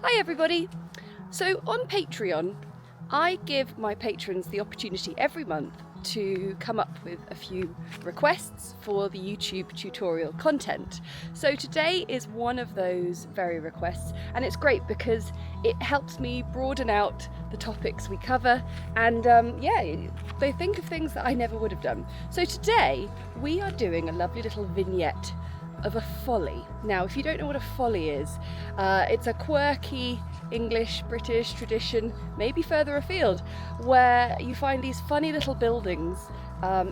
Hi everybody! So on Patreon, I give my patrons the opportunity every month to come up with a few requests for the YouTube tutorial content. So today is one of those very requests, and it's great because it helps me broaden out the topics we cover, and they think of things that I never would have done. So today we are doing a lovely little vignette of a folly. Now, if you don't know what a folly is, it's a quirky English, British tradition, maybe further afield, where you find these funny little buildings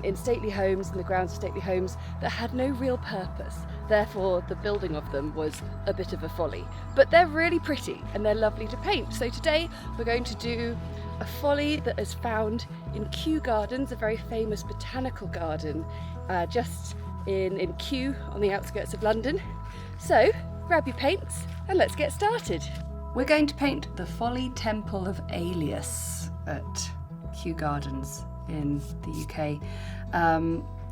in stately homes, in the grounds of stately homes, that had no real purpose. Therefore, the building of them was a bit of a folly. But they're really pretty and they're lovely to paint. So today we're going to do a folly that is found in Kew Gardens, a very famous botanical garden just in Kew on the outskirts of London. So grab your paints and let's get started. We're going to paint the Folly Temple of Alias at Kew Gardens in the UK.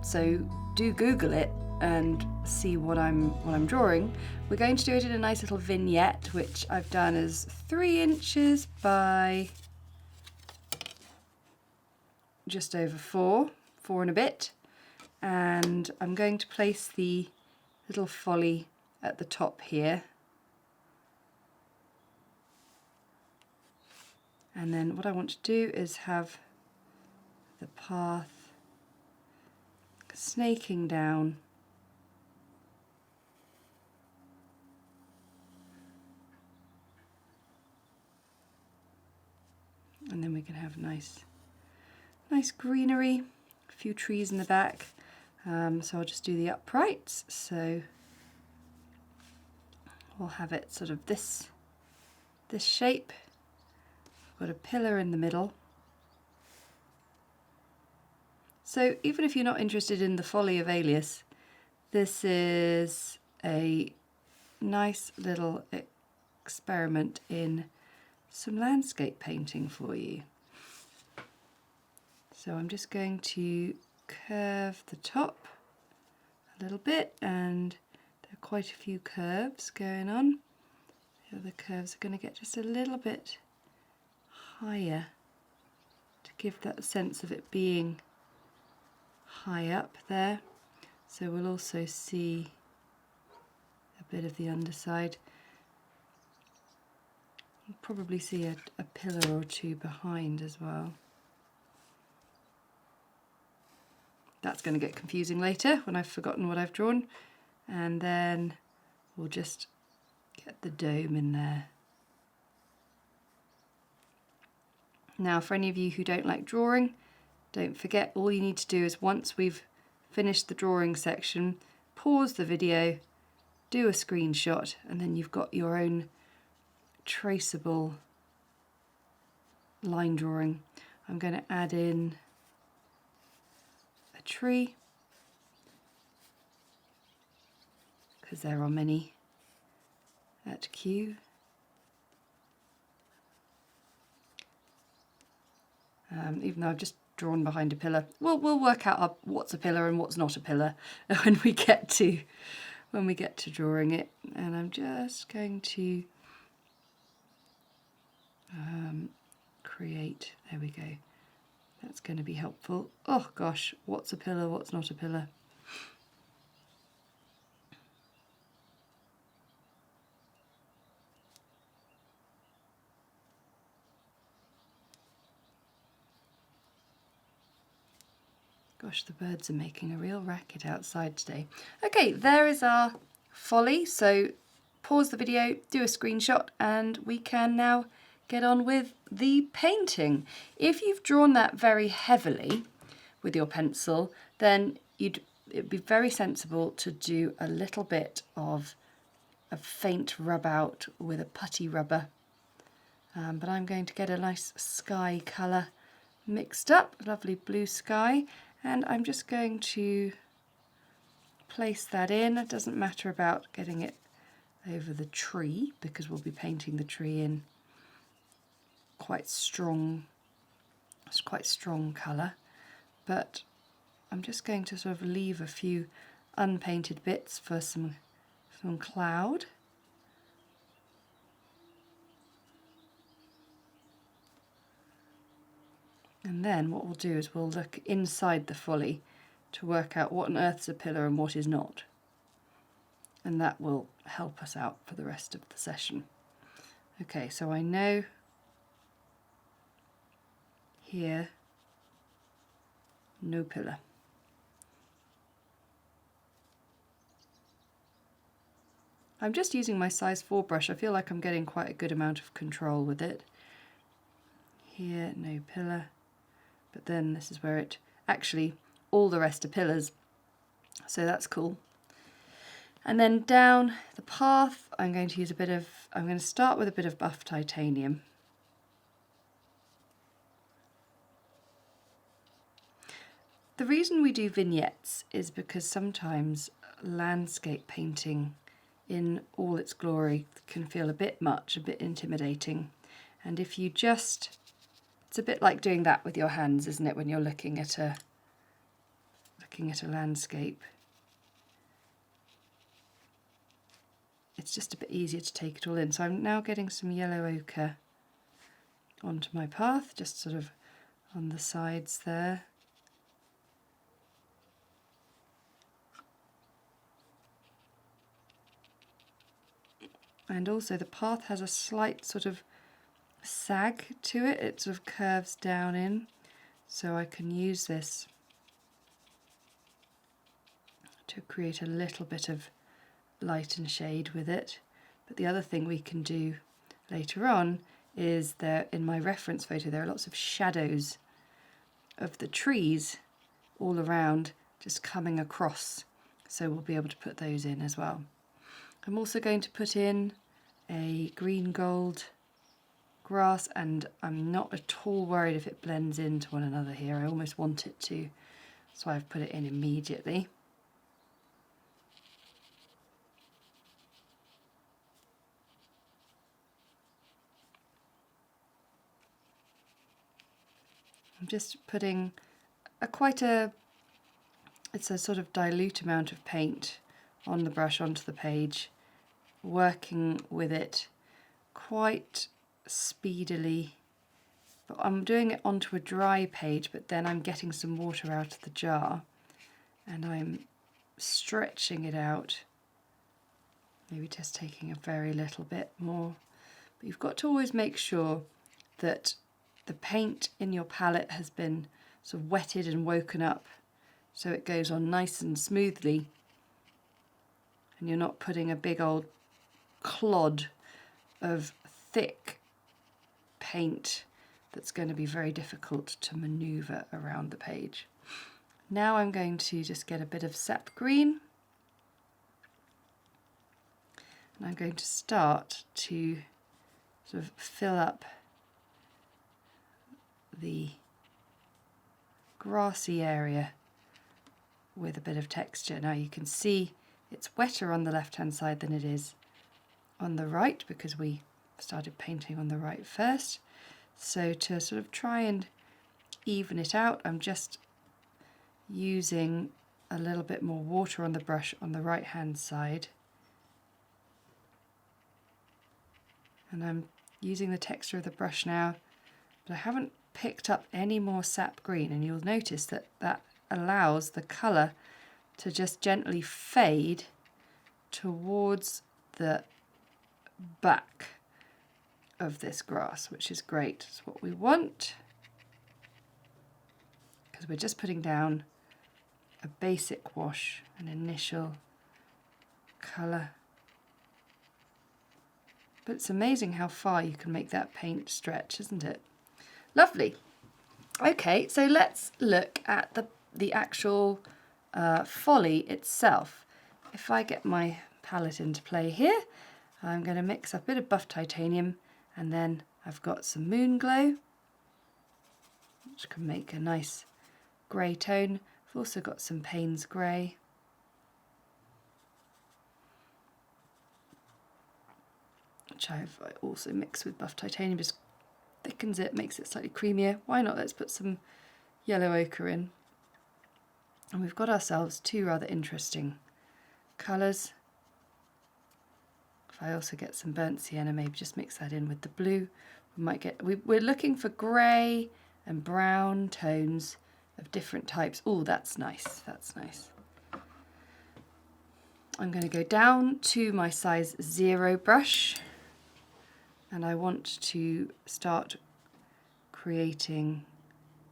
So do Google it and see what I'm drawing. We're going to do it in a nice little vignette, which I've done as 3 inches by just over 4 and a bit. And I'm going to place the little folly at the top here. And then what I want to do is have the path snaking down and then we can have nice greenery, a few trees in the back. So I'll just do the uprights. So we'll have it sort of this shape. Got a pillar in the middle. So even if you're not interested in the folly of Alias, this is a nice little experiment in some landscape painting for you. So I'm just going to curve the top a little bit, and there are quite a few curves going on. The other curves are going to get just a little bit higher to give that sense of it being high up there. So we'll also see a bit of the underside. You'll probably see a pillar or two behind as well. That's going to get confusing later when I've forgotten what I've drawn, and then we'll just get the dome in there. Now, for any of you who don't like drawing, don't forget, all you need to do is, once we've finished the drawing section, pause the video, do a screenshot, and then you've got your own traceable line drawing. I'm going to add in a tree, because there are many at Kew. Even though I've just drawn behind a pillar, we'll work out what's a pillar and what's not a pillar when we get to drawing it. And I'm just going to create. There we go. That's going to be helpful. Oh gosh, what's a pillar? What's not a pillar? Gosh, the birds are making a real racket outside today. Okay, there is our folly. So pause the video, do a screenshot, and we can now get on with the painting. If you've drawn that very heavily with your pencil, then it'd be very sensible to do a little bit of a faint rub out with a putty rubber. But I'm going to get a nice sky colour mixed up, lovely blue sky. And I'm just going to place that in. It doesn't matter about getting it over the tree, because we'll be painting the tree in quite strong colour. But I'm just going to sort of leave a few unpainted bits for some cloud. And then what we'll do is we'll look inside the folly to work out what on earth's a pillar and what is not. And that will help us out for the rest of the session. Okay, so I know here, no pillar. I'm just using my size 4 brush. I feel like I'm getting quite a good amount of control with it. Here, no pillar. But then this is where it, actually, all the rest are pillars. So that's cool. And then down the path, I'm going to use I'm going to start with a bit of buff titanium. The reason we do vignettes is because sometimes landscape painting in all its glory can feel a bit much, a bit intimidating. And if you just, it's a bit like doing that with your hands, isn't it, when you're looking at a landscape. It's just a bit easier to take it all in. So I'm now getting some yellow ochre onto my path, just sort of on the sides there. And also the path has a slight sort of sag to it. It sort of curves down in, so I can use this to create a little bit of light and shade with it. But the other thing we can do later on is that in my reference photo there are lots of shadows of the trees all around just coming across, so we'll be able to put those in as well. I'm also going to put in a green gold grass, and I'm not at all worried if it blends into one another here. I almost want it to, so I've put it in immediately. I'm just putting it's a sort of dilute amount of paint on the brush onto the page, working with it quite speedily. But I'm doing it onto a dry page, but then I'm getting some water out of the jar and I'm stretching it out, maybe just taking a very little bit more. But you've got to always make sure that the paint in your palette has been sort of wetted and woken up so it goes on nice and smoothly, and you're not putting a big old clod of thick paint that's going to be very difficult to maneuver around the page. Now I'm going to just get a bit of Sap Green, and I'm going to start to sort of fill up the grassy area with a bit of texture. Now you can see it's wetter on the left hand side than it is on the right because we started painting on the right first. So to sort of try and even it out, I'm just using a little bit more water on the brush on the right hand side, and I'm using the texture of the brush now, but I haven't picked up any more Sap Green, and you'll notice that that allows the colour to just gently fade towards the back of this grass, which is great. It's what we want, because we're just putting down a basic wash, an initial colour. But it's amazing how far you can make that paint stretch, isn't it? Lovely. Okay, so let's look at the actual folly itself. If I get my palette into play here, I'm going to mix up a bit of buff titanium, and then I've got some Moonglow, which can make a nice grey tone. I've also got some Paynes Grey. Which I've also mixed with buff titanium, just thickens it, makes it slightly creamier. Why not? Let's put some yellow ochre in. And we've got ourselves two rather interesting colours. If I also get some burnt sienna, maybe just mix that in with the blue, we might get, we're looking for grey and brown tones of different types. Oh, that's nice, that's nice. I'm going to go down to my size 0 brush, and I want to start creating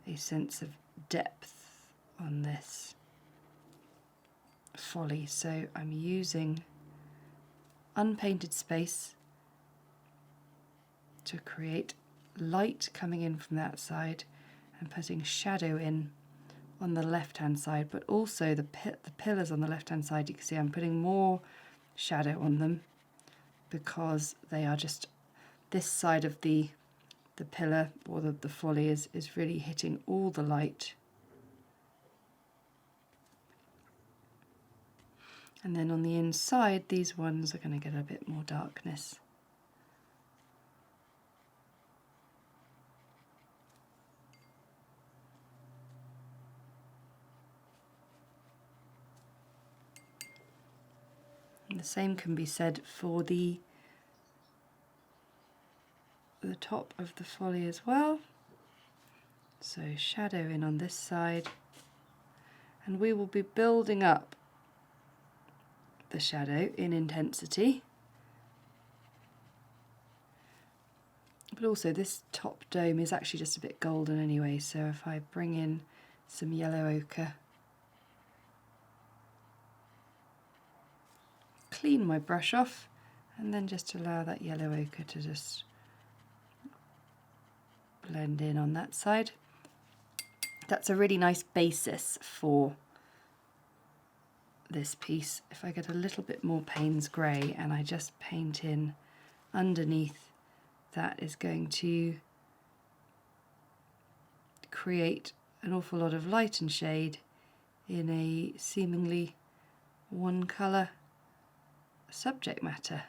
a sense of depth on this folly. So I'm using unpainted space to create light coming in from that side and putting shadow in on the left hand side, but also the pillars on the left hand side, you can see I'm putting more shadow on them because they are just this side of the pillar, or the folly is really hitting all the light. And then on the inside, these ones are going to get a bit more darkness. And the same can be said for the top of the folly as well. So shadow in on this side, and we will be building up the shadow in intensity. But also this top dome is actually just a bit golden anyway, so if I bring in some yellow ochre, clean my brush off, and then just allow that yellow ochre to just blend in on that side. That's a really nice basis for this piece. If I get a little bit more Paynes Grey and I just paint in underneath, that is going to create an awful lot of light and shade in a seemingly one colour subject matter.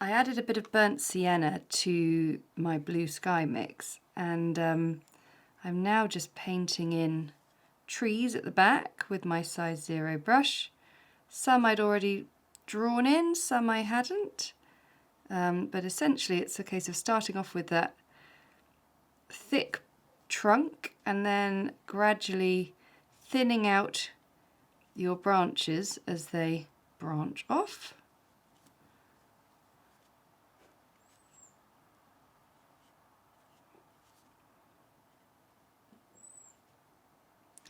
I added a bit of burnt sienna to my blue sky mix, and I'm now just painting in trees at the back with my size 0 brush. Some I'd already drawn in, some I hadn't, but essentially it's a case of starting off with that thick trunk and then gradually thinning out your branches as they branch off.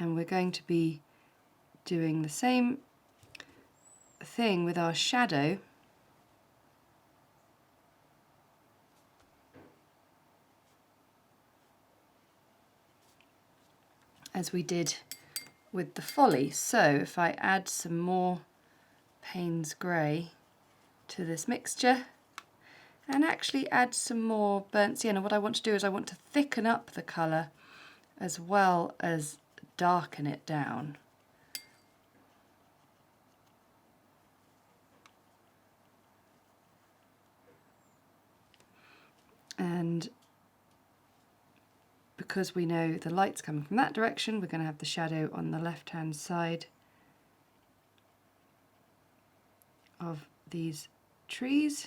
And we're going to be doing the same thing with our shadow. As we did with the folly. So if I add some more Paynes Grey to this mixture and actually add some more burnt sienna, what I want to do is I want to thicken up the colour as well as darken it down. And because we know the light's coming from that direction, we're going to have the shadow on the left hand side of these trees.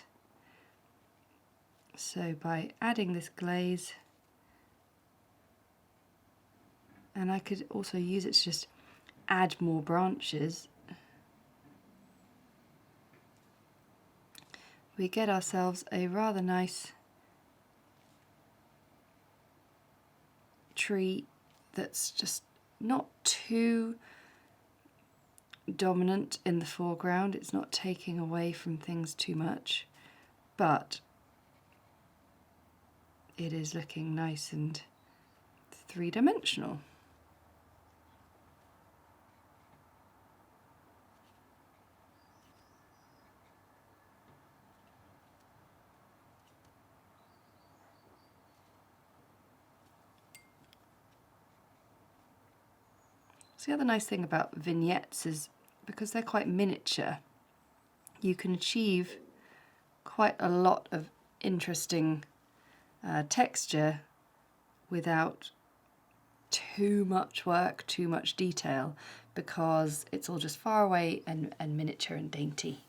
So by adding this glaze, and I could also use it to just add more branches, we get ourselves a rather nice tree that's just not too dominant in the foreground. It's not taking away from things too much, but it is looking nice and three-dimensional. So the other nice thing about vignettes is because they're quite miniature, you can achieve quite a lot of interesting texture without too much work, too much detail, because it's all just far away and miniature and dainty.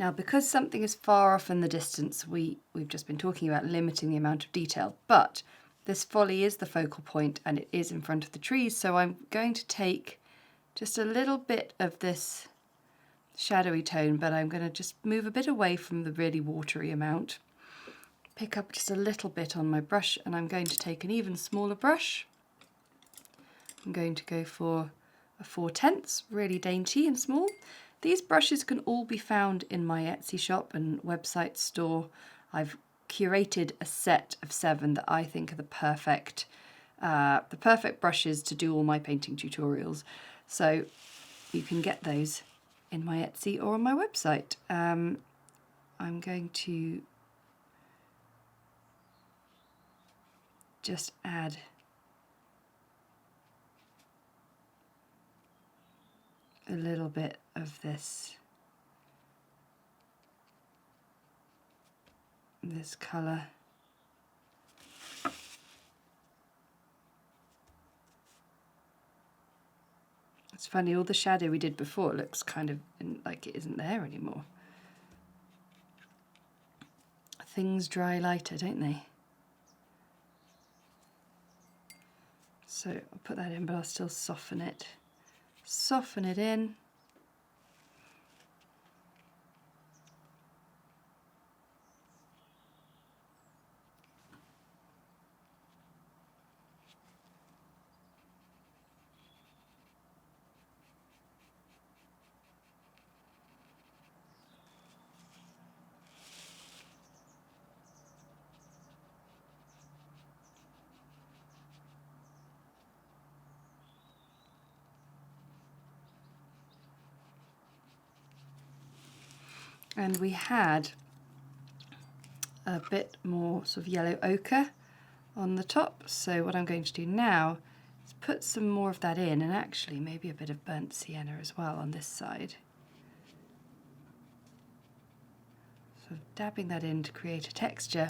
Now, because something is far off in the distance, we've just been talking about limiting the amount of detail, but this folly is the focal point and it is in front of the trees, so I'm going to take just a little bit of this shadowy tone, but I'm going to just move a bit away from the really watery amount. Pick up just a little bit on my brush, and I'm going to take an even smaller brush. I'm going to go for a 4/10, really dainty and small. These brushes can all be found in my Etsy shop and website store. I've curated a set of 7 that I think are the perfect brushes to do all my painting tutorials. So you can get those in my Etsy or on my website. I'm going to just add a little bit of this colour. It's funny, all the shadow we did before looks kind of like it isn't there anymore. Things dry lighter, don't they? So I'll put that in, but I'll still soften it. Soften it in. And we had a bit more sort of yellow ochre on the top, so what I'm going to do now is put some more of that in, and actually maybe a bit of burnt sienna as well on this side. So dabbing that in to create a texture,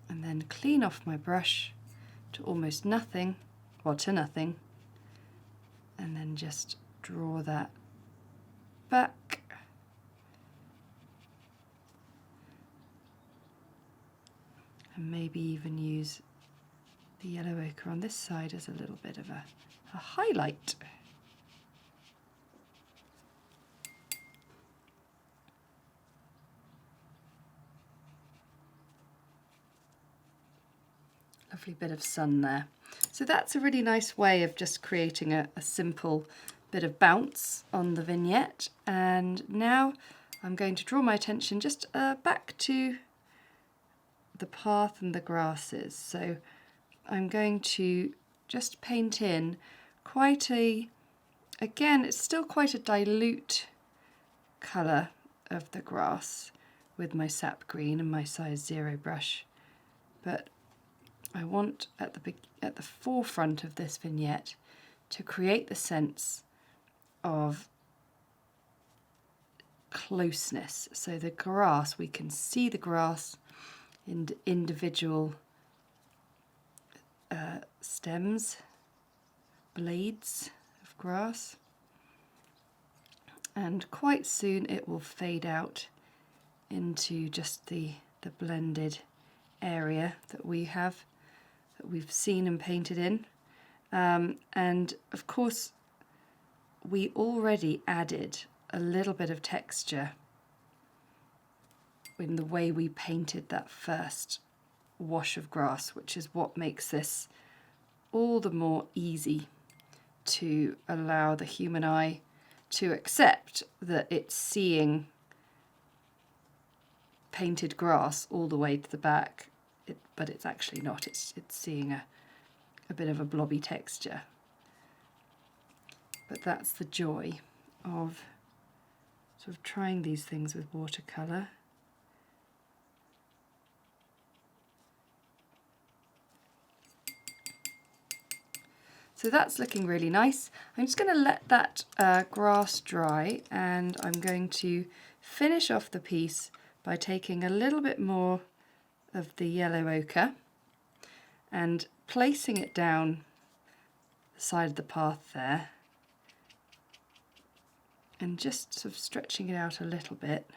and then clean off my brush to almost nothing, or to nothing, and then just draw that back. And maybe even use the yellow ochre on this side as a little bit of a highlight. Lovely bit of sun there. So that's a really nice way of just creating a simple bit of bounce on the vignette. And now I'm going to draw my attention just back to the path and the grasses. So I'm going to just paint in quite again, it's still quite a dilute colour of the grass with my Sap Green and my size 0 brush, but I want at the forefront of this vignette to create the sense of closeness. So the grass, we can see the grass in individual stems, blades of grass, and quite soon it will fade out into just the blended area that we've seen and painted in. And of course we already added a little bit of texture in the way we painted that first wash of grass, which is what makes this all the more easy to allow the human eye to accept that it's seeing painted grass all the way to the back, but it's actually not. It's seeing a bit of a blobby texture. But that's the joy of sort of trying these things with watercolour. So that's looking really nice. I'm just going to let that grass dry, and I'm going to finish off the piece by taking a little bit more of the yellow ochre and placing it down the side of the path there. and just sort of stretching it out a little bit.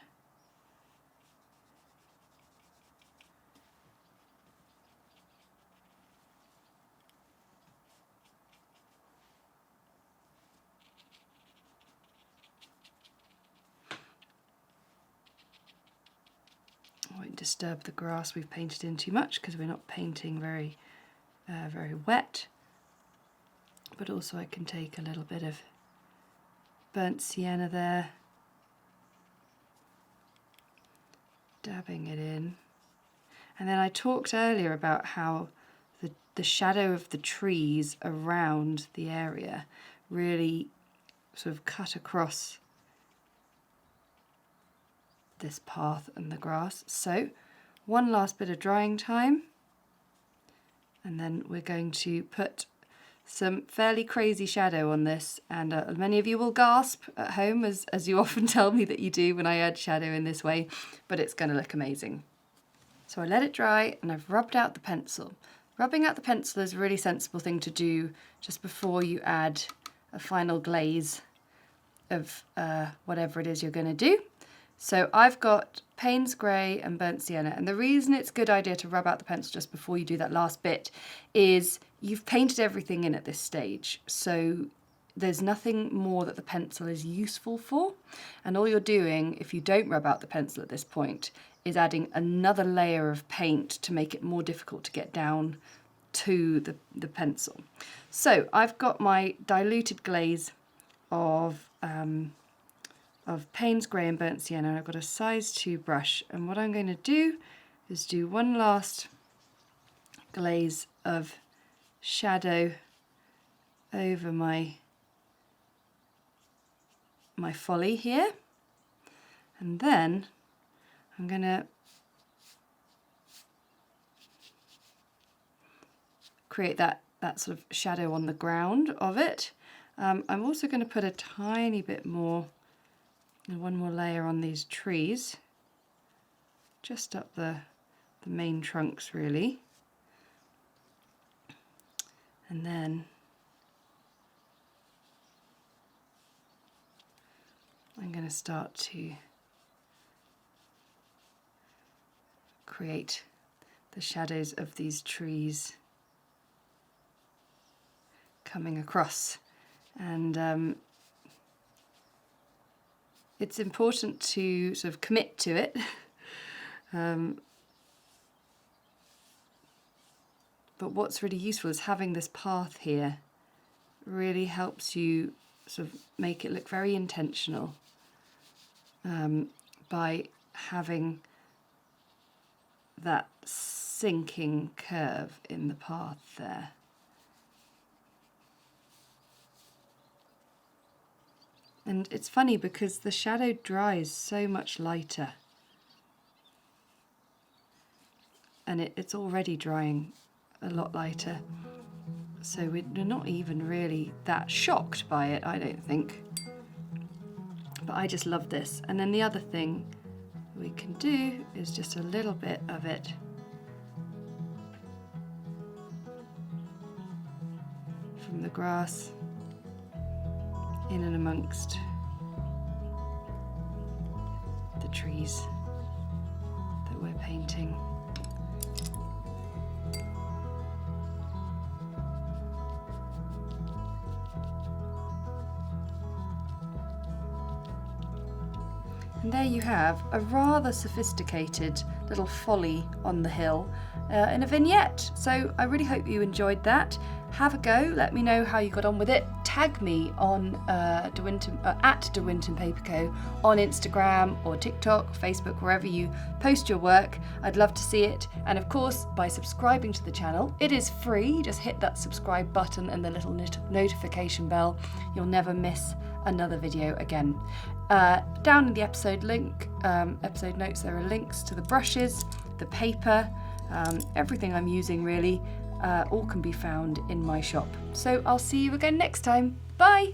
I won't disturb the grass we've painted in too much because we're not painting very wet. But also I can take a little bit of burnt sienna there, dabbing it in. And then I talked earlier about how the shadow of the trees around the area really sort of cut across this path and the grass. So one last bit of drying time, and then we're going to put some fairly crazy shadow on this, and many of you will gasp at home, as you often tell me that you do when I add shadow in this way, but it's going to look amazing. So I let it dry and I've rubbed out the pencil. Rubbing out the pencil is a really sensible thing to do just before you add a final glaze of whatever it is you're going to do. So I've got Paynes Grey and burnt sienna, and the reason it's a good idea to rub out the pencil just before you do that last bit is you've painted everything in at this stage, so there's nothing more that the pencil is useful for, and all you're doing if you don't rub out the pencil at this point is adding another layer of paint to make it more difficult to get down to the pencil. So I've got my diluted glaze of Paynes Grey and burnt sienna, and I've got a size 2 brush, and what I'm going to do is do one last glaze of shadow over my folly here, and then I'm going to create that sort of shadow on the ground of it. I'm also going to put a tiny bit more, one more layer on these trees, just up the main trunks really, and then I'm going to start to create the shadows of these trees coming across, and it's important to sort of commit to it. But what's really useful is having this path here really helps you sort of make it look very intentional by having that sinking curve in the path there. And it's funny because the shadow dries so much lighter, and it's already drying a lot lighter, so we're not even really that shocked by it, I don't think. But I just love this. And then the other thing we can do is just a little bit of it from the grass in and amongst the trees that we're painting. And there you have a rather sophisticated little folly on the hill in a vignette. So I really hope you enjoyed that. Have a go, let me know how you got on with it. Tag me on at De Winton Paper Co on Instagram or TikTok, Facebook, wherever you post your work. I'd love to see it. And of course, by subscribing to the channel, it is free. Just hit that subscribe button and the little notification bell. You'll never miss another video again. Down in the episode notes, there are links to the brushes, the paper, everything I'm using really. All can be found in my shop. So I'll see you again next time. Bye!